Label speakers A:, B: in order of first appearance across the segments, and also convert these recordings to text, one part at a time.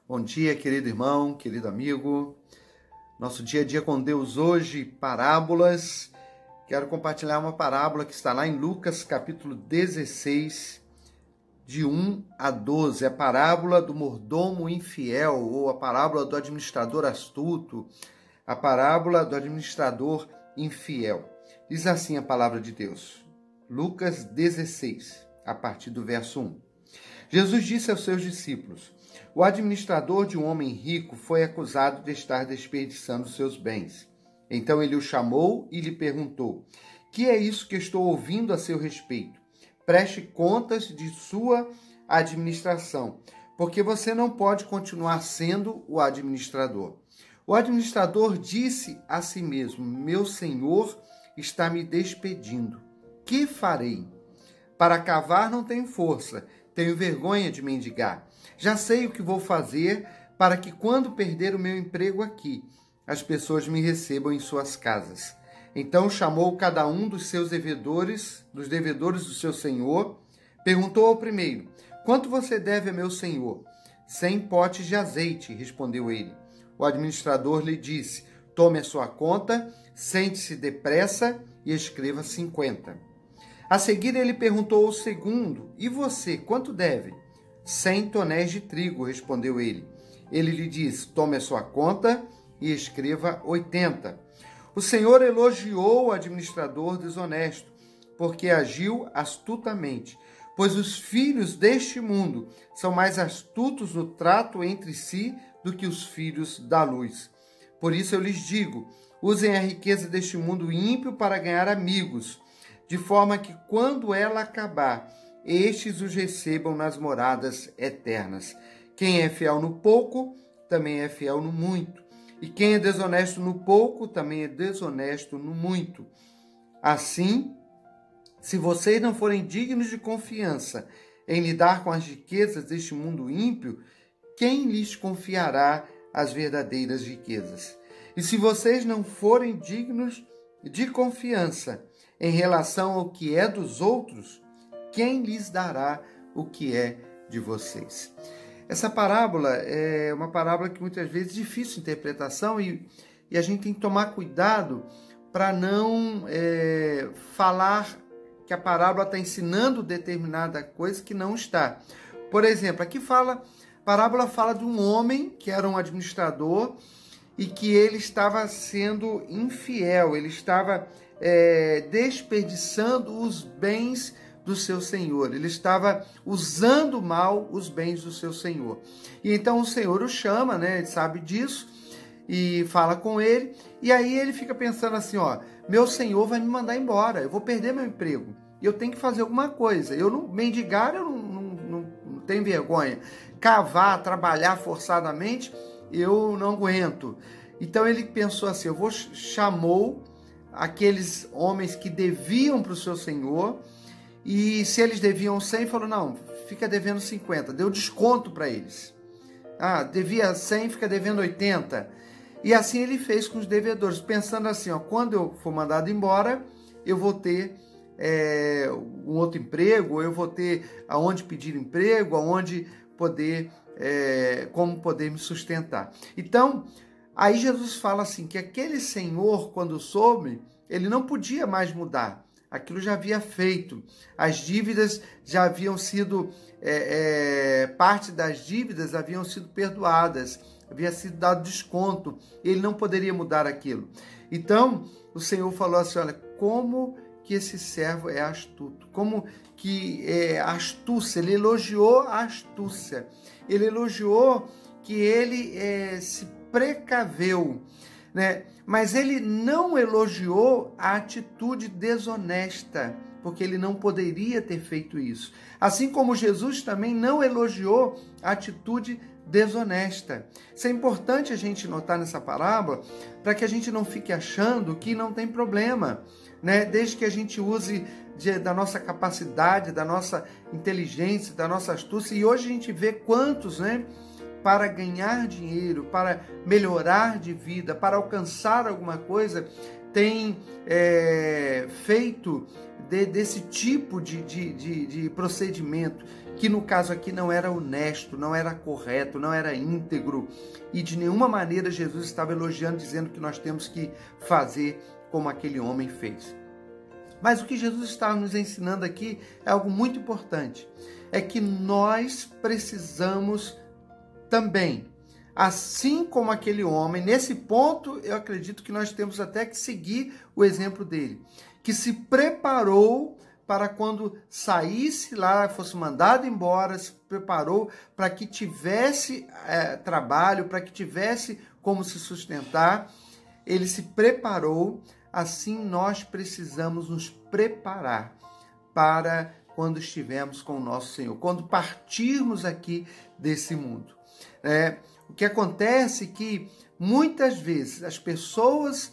A: Bom dia, querido irmão, querido amigo. Nosso dia a dia com Deus hoje, parábolas. Quero compartilhar uma parábola que está lá em Lucas, capítulo 16, de 1 a 12. A parábola do mordomo infiel, ou a parábola do administrador astuto, a parábola do administrador infiel. Diz assim a palavra de Deus. Lucas 16, a partir do verso 1. Jesus disse aos seus discípulos: o administrador de um homem rico foi acusado de estar desperdiçando seus bens. Então ele o chamou e lhe perguntou: que é isso que estou ouvindo a seu respeito? Preste contas de sua administração, porque você não pode continuar sendo o administrador. O administrador disse a si mesmo: meu senhor está me despedindo. Que farei? Para cavar não tenho força, tenho vergonha de mendigar. Já sei o que vou fazer para que, quando perder o meu emprego aqui, as pessoas me recebam em suas casas. Então chamou cada um dos seus devedores, dos devedores do seu senhor, perguntou ao primeiro: quanto você deve a meu senhor? 100 potes de azeite, respondeu ele. O administrador lhe disse: tome a sua conta, sente-se depressa e escreva 50. A seguir ele perguntou ao segundo: e você, quanto deve? 100 tonéis de trigo, respondeu ele. Ele lhe disse: tome a sua conta e escreva 80. O Senhor elogiou o administrador desonesto, porque agiu astutamente, pois os filhos deste mundo são mais astutos no trato entre si do que os filhos da luz. Por isso eu lhes digo: usem a riqueza deste mundo ímpio para ganhar amigos, de forma que, quando ela acabar, estes os recebam nas moradas eternas. Quem é fiel no pouco, também é fiel no muito. E quem é desonesto no pouco, também é desonesto no muito. Assim, se vocês não forem dignos de confiança em lidar com as riquezas deste mundo ímpio, quem lhes confiará as verdadeiras riquezas? E se vocês não forem dignos de confiança em relação ao que é dos outros, quem lhes dará o que é de vocês? Essa parábola é uma parábola que muitas vezes é difícil de interpretação e a gente tem que tomar cuidado para não falar que a parábola está ensinando determinada coisa que não está. Por exemplo, aqui a parábola fala de um homem que era um administrador e que ele estava sendo infiel, ele estava desperdiçando os bens do seu senhor, ele estava usando mal os bens do seu senhor. E então o senhor o chama, né? Ele sabe disso e fala com ele, e aí ele fica pensando assim: ó, meu senhor vai me mandar embora, eu vou perder meu emprego, eu tenho que fazer alguma coisa. Eu não mendigar, eu não tenho vergonha. Cavar, trabalhar forçadamente, eu não aguento. Então ele pensou assim: chamou aqueles homens que deviam para o seu senhor, e se eles deviam 100, falou: não, fica devendo 50, deu desconto para eles. Devia 100, fica devendo 80. E assim ele fez com os devedores, pensando assim: ó, quando eu for mandado embora, eu vou ter um outro emprego, eu vou ter aonde pedir emprego, aonde poder, como poder me sustentar. Então, aí Jesus fala assim, que aquele senhor, quando soube, ele não podia mais mudar. Aquilo já havia feito. As dívidas já haviam sido, parte das dívidas haviam sido perdoadas, havia sido dado desconto, ele não poderia mudar aquilo. Então, o Senhor falou assim: olha, como que esse servo é astuto, como que é astúcia, ele elogiou a astúcia, ele elogiou que ele se precaveu, né? Mas ele não elogiou a atitude desonesta, porque ele não poderia ter feito isso. Assim como Jesus também não elogiou a atitude desonesta. Isso é importante a gente notar nessa parábola, para que a gente não fique achando que não tem problema, né? Desde que a gente use da nossa capacidade, da nossa inteligência, da nossa astúcia. E hoje a gente vê quantos, né, para ganhar dinheiro, para melhorar de vida, para alcançar alguma coisa, tem feito desse tipo de procedimento, que no caso aqui não era honesto, não era correto, não era íntegro, e de nenhuma maneira Jesus estava elogiando, dizendo que nós temos que fazer como aquele homem fez. Mas o que Jesus está nos ensinando aqui é algo muito importante, é que nós precisamos também, assim como aquele homem, nesse ponto eu acredito que nós temos até que seguir o exemplo dele, que se preparou para quando saísse lá, fosse mandado embora, se preparou para que tivesse trabalho, para que tivesse como se sustentar. Ele se preparou, assim nós precisamos nos preparar para quando estivermos com o nosso Senhor, quando partirmos aqui desse mundo. O que acontece é que muitas vezes as pessoas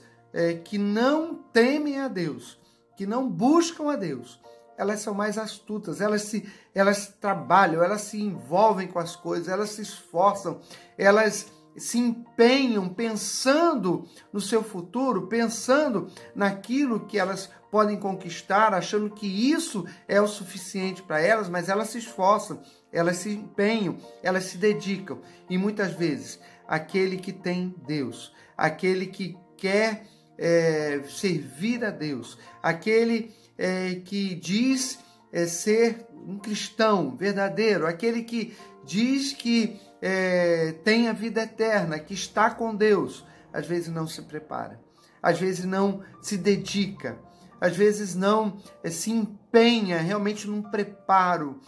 A: que não temem a Deus, que não buscam a Deus, elas são mais astutas, elas trabalham, elas se envolvem com as coisas, elas se esforçam, elas se empenham pensando no seu futuro, pensando naquilo que elas podem conquistar, achando que isso é o suficiente para elas, mas elas se esforçam, elas se empenham, elas se dedicam. E muitas vezes, aquele que tem Deus, aquele que quer servir a Deus, aquele que diz ser um cristão verdadeiro, aquele que diz que tem a vida eterna, que está com Deus, às vezes não se prepara, às vezes não se dedica, às vezes não se empenha realmente num preparo,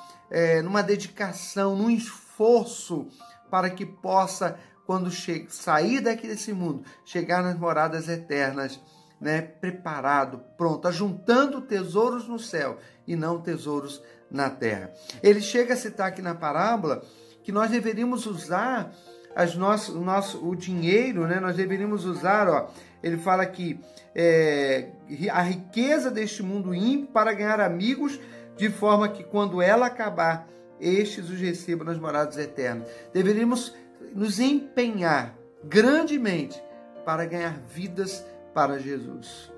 A: numa dedicação, num esforço para que possa, quando sair daqui desse mundo, chegar nas moradas eternas, preparado, pronto, ajuntando tesouros no céu e não tesouros na terra. Ele chega a citar aqui na parábola que nós deveríamos usar o dinheiro, nós deveríamos usar, ele fala aqui, a riqueza deste mundo ímpio para ganhar amigos, de forma que quando ela acabar, estes os recebam nas moradas eternas. Deveríamos nos empenhar grandemente para ganhar vidas para Jesus.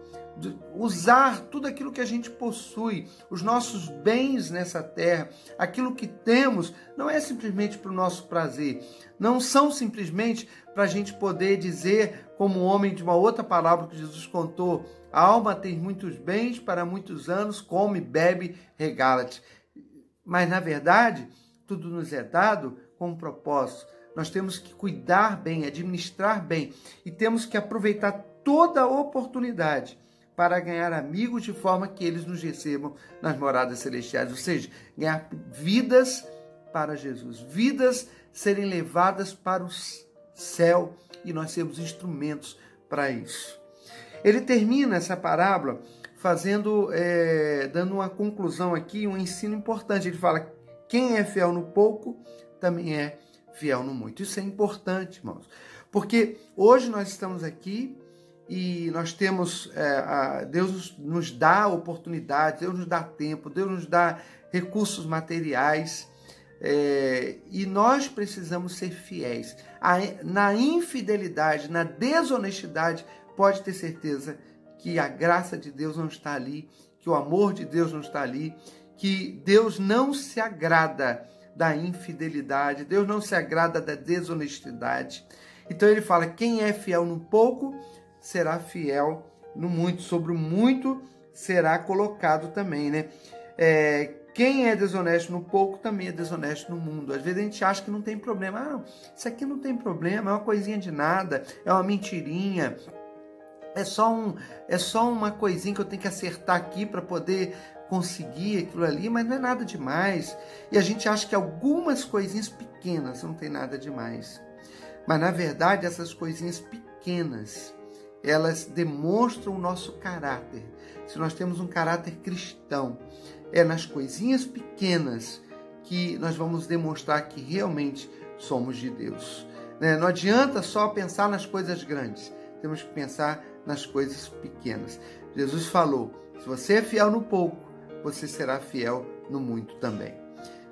A: Usar tudo aquilo que a gente possui, os nossos bens nessa terra, aquilo que temos, não é simplesmente para o nosso prazer, não são simplesmente para a gente poder dizer, como o homem de uma outra palavra que Jesus contou, a alma tem muitos bens para muitos anos, come, bebe, regala-te. Mas, na verdade, tudo nos é dado com um propósito. Nós temos que cuidar bem, administrar bem, e temos que aproveitar toda a oportunidade para ganhar amigos de forma que eles nos recebam nas moradas celestiais, ou seja, ganhar vidas para Jesus, vidas serem levadas para o céu e nós sermos instrumentos para isso. Ele termina essa parábola dando uma conclusão aqui, um ensino importante. Ele fala: quem é fiel no pouco também é fiel no muito. Isso é importante, irmãos, porque hoje nós estamos aqui e nós temos, Deus nos dá oportunidade, Deus nos dá tempo, Deus nos dá recursos materiais, e nós precisamos ser fiéis. Na infidelidade, na desonestidade, pode ter certeza que a graça de Deus não está ali, que o amor de Deus não está ali, que Deus não se agrada da infidelidade, Deus não se agrada da desonestidade. Então ele fala: quem é fiel no pouco será fiel no muito, sobre o muito será colocado também, quem é desonesto no pouco também é desonesto no mundo. Às vezes a gente acha que não tem problema. Isso aqui não tem problema, é uma coisinha de nada, é uma mentirinha, é só uma coisinha que eu tenho que acertar aqui para poder conseguir aquilo ali, mas não é nada demais. E a gente acha que algumas coisinhas pequenas não tem nada demais. Mas na verdade essas coisinhas pequenas, elas demonstram o nosso caráter. Se nós temos um caráter cristão, é nas coisinhas pequenas que nós vamos demonstrar que realmente somos de Deus. Não adianta só pensar nas coisas grandes, temos que pensar nas coisas pequenas. Jesus falou: se você é fiel no pouco, você será fiel no muito também.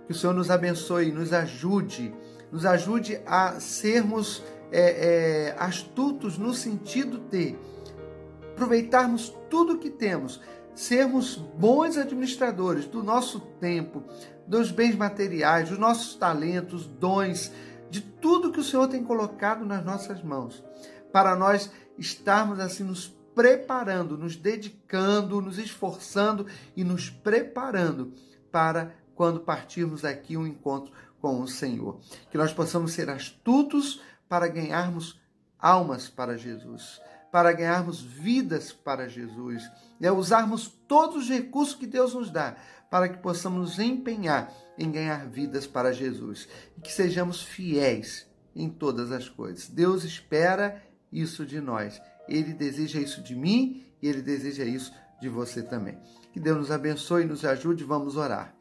A: Que o Senhor nos abençoe, nos ajude a sermos astutos no sentido de aproveitarmos tudo que temos, sermos bons administradores do nosso tempo, dos bens materiais, dos nossos talentos, dons, de tudo que o Senhor tem colocado nas nossas mãos, para nós estarmos assim nos preparando, nos dedicando, nos esforçando e nos preparando para quando partirmos aqui um encontro com o Senhor. Que nós possamos ser astutos para ganharmos almas para Jesus, para ganharmos vidas para Jesus, usarmos todos os recursos que Deus nos dá para que possamos nos empenhar em ganhar vidas para Jesus e que sejamos fiéis em todas as coisas. Deus espera isso de nós. Ele deseja isso de mim e Ele deseja isso de você também. Que Deus nos abençoe e nos ajude. Vamos orar.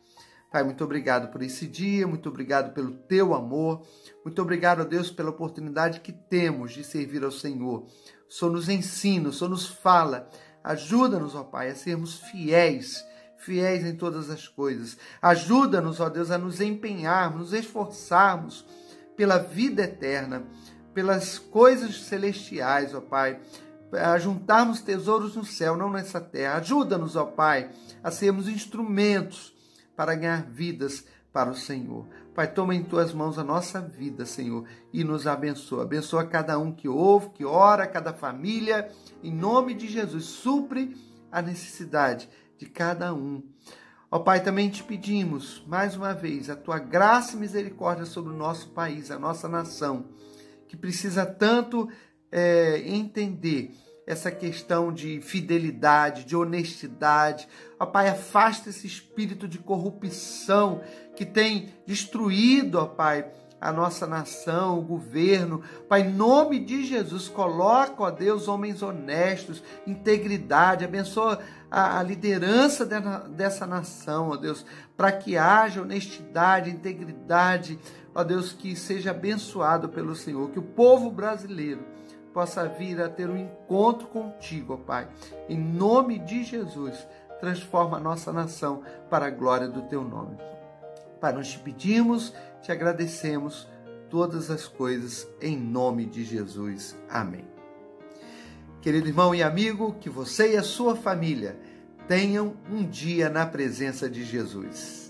A: Pai, muito obrigado por esse dia, muito obrigado pelo teu amor, muito obrigado, ó Deus, pela oportunidade que temos de servir ao Senhor. O Senhor nos ensina, o Senhor nos fala, ajuda-nos, ó Pai, a sermos fiéis em todas as coisas. Ajuda-nos, ó Deus, a nos empenharmos, nos esforçarmos pela vida eterna, pelas coisas celestiais, ó Pai, a juntarmos tesouros no céu, não nessa terra. Ajuda-nos, ó Pai, a sermos instrumentos para ganhar vidas para o Senhor. Pai, toma em tuas mãos a nossa vida, Senhor, e nos abençoa. Abençoa cada um que ouve, que ora, cada família. Em nome de Jesus, supre a necessidade de cada um. Ó Pai, também te pedimos, mais uma vez, a tua graça e misericórdia sobre o nosso país, a nossa nação, que precisa tanto entender essa questão de fidelidade, de honestidade. Ó Pai, afasta esse espírito de corrupção que tem destruído, ó Pai, a nossa nação, o governo. Pai, em nome de Jesus, coloca, ó Deus, homens honestos, integridade, abençoa a liderança dessa nação, ó Deus, para que haja honestidade, integridade, ó Deus, que seja abençoado pelo Senhor, que o povo brasileiro possa vir a ter um encontro contigo, ó Pai. Em nome de Jesus, transforma a nossa nação para a glória do teu nome. Pai, nós te pedimos, te agradecemos todas as coisas em nome de Jesus. Amém. Querido irmão e amigo, que você e a sua família tenham um dia na presença de Jesus.